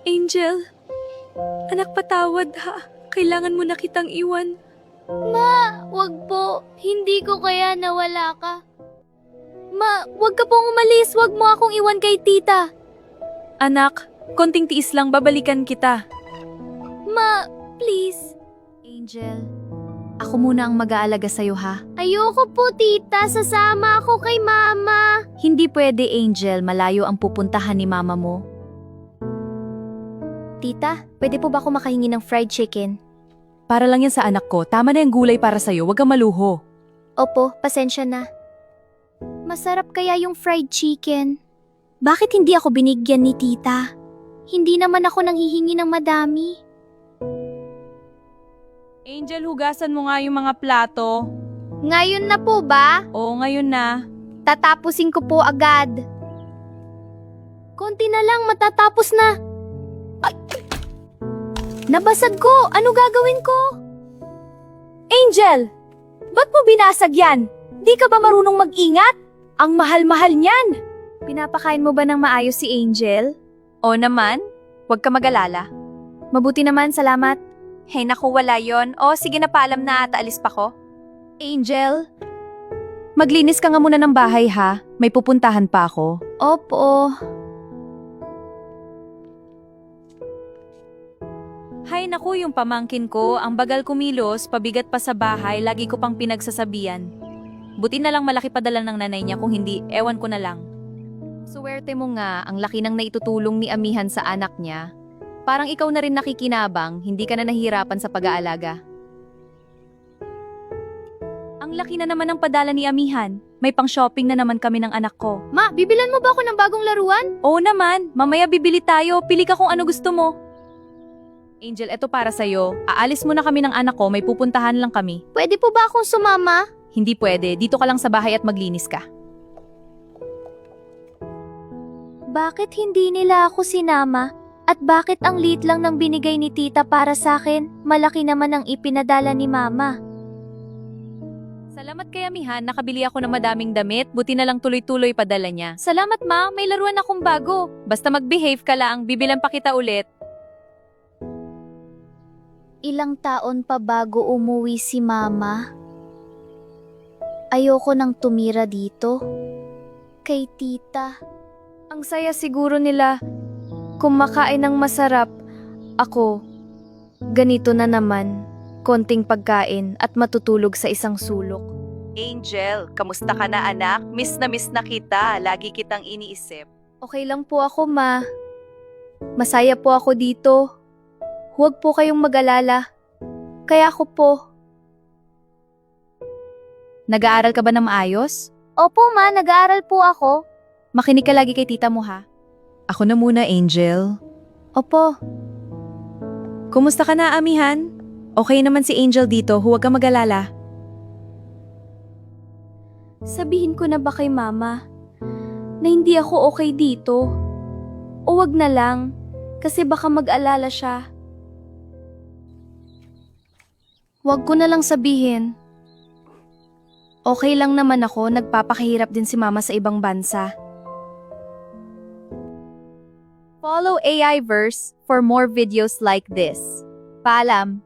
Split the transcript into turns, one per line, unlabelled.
Angel, anak patawad ha. Kailangan mo na kitang iwan.
Ma, wag po. Hindi ko kaya nawala ka. Ma, wag ka pong umalis. Wag mo akong iwan kay tita.
Anak, konting tiis lang, babalikan kita.
Ma, please.
Angel, ako muna ang mag-aalaga sa'yo ha.
Ayoko po, tita. Sasama ako kay mama.
Hindi pwede, Angel, malayo ang pupuntahan ni mama mo.
Tita, pwede po ba ako makahingi ng fried chicken?
Para lang yan sa anak ko. Tama na yung gulay para sa'yo. Huwag kang maluho.
Opo, pasensya na. Masarap kaya yung fried chicken? Bakit hindi ako binigyan ni tita? Hindi naman ako nanghihingi ng madami.
Angel, hugasan mo nga yung mga plato.
Ngayon na po ba?
Oo, ngayon na.
Tatapusin ko po agad. Konti na lang, matatapos na. Ay! Nabasag ko! Ano gagawin ko?
Angel! Ba't mo binasag yan? Di ka ba marunong mag-ingat? Ang mahal-mahal niyan! Pinapakain mo ba ng maayos si Angel?
O naman, huwag ka mag-alala.
Mabuti naman, salamat.
Hey, naku, wala yon. O, sige na, paalam na at alis pa ko.
Angel, maglinis ka nga muna ng bahay ha. May pupuntahan pa ako.
Opo.
Hay naku, yung pamangkin ko, ang bagal kumilos, pabigat pa sa bahay, lagi ko pang pinagsasabihan. Buti na lang malaki padala ng nanay niya, kung hindi, ewan ko na lang.
Suwerte mo nga, ang laki ng naitutulong ni Amihan sa anak niya. Parang ikaw na rin nakikinabang, hindi ka na nahihirapan sa pag-aalaga. Ang laki na naman ng padala ni Amihan. May pang-shopping na naman kami ng anak ko.
Ma, bibilan mo ba ako ng bagong laruan?
Oo naman, mamaya bibili tayo, pili ka kung ano gusto mo. Angel, eto para sa'yo. Aalis muna kami ng anak ko, may pupuntahan lang kami.
Pwede po ba akong sumama?
Hindi pwede, dito ka lang sa bahay at maglinis ka.
Bakit hindi nila ako sinama? At bakit ang liit lang ng binigay ni tita para sa akin? Malaki naman ang ipinadala ni mama.
Salamat kay Amihan, nakabili ako ng madaming damit, buti na lang tuloy-tuloy padala niya.
Salamat ma, may laruan akong bago.
Basta mag-behave ka lang, bibilan pa kita ulit.
Ilang taon pa bago umuwi si mama? Ayoko nang tumira dito. Kay tita.
Ang saya siguro nila kumakain ng masarap. Ako, ganito na naman. Konting pagkain at matutulog sa isang sulok.
Angel, kamusta ka na anak? Miss na kita, lagi kitang iniisip.
Okay lang po ako, ma. Masaya po ako dito. Huwag po kayong mag-alala. Kaya ako po. Nag-aaral ka ba na maayos?
Opo ma, nag-aaral po ako.
Makinig ka lagi kay tita mo ha.
Ako na muna, Angel.
Opo.
Kumusta ka na, Amihan? Okay naman si Angel dito, huwag kang mag-alala.
Sabihin ko na ba kay mama na hindi ako okay dito? O wag na lang, kasi baka mag-alala siya. Wag ko na lang sabihin. Okay lang naman ako, nagpapakahirap din si mama sa ibang bansa. Follow AI Verse for more videos like this. Paalam!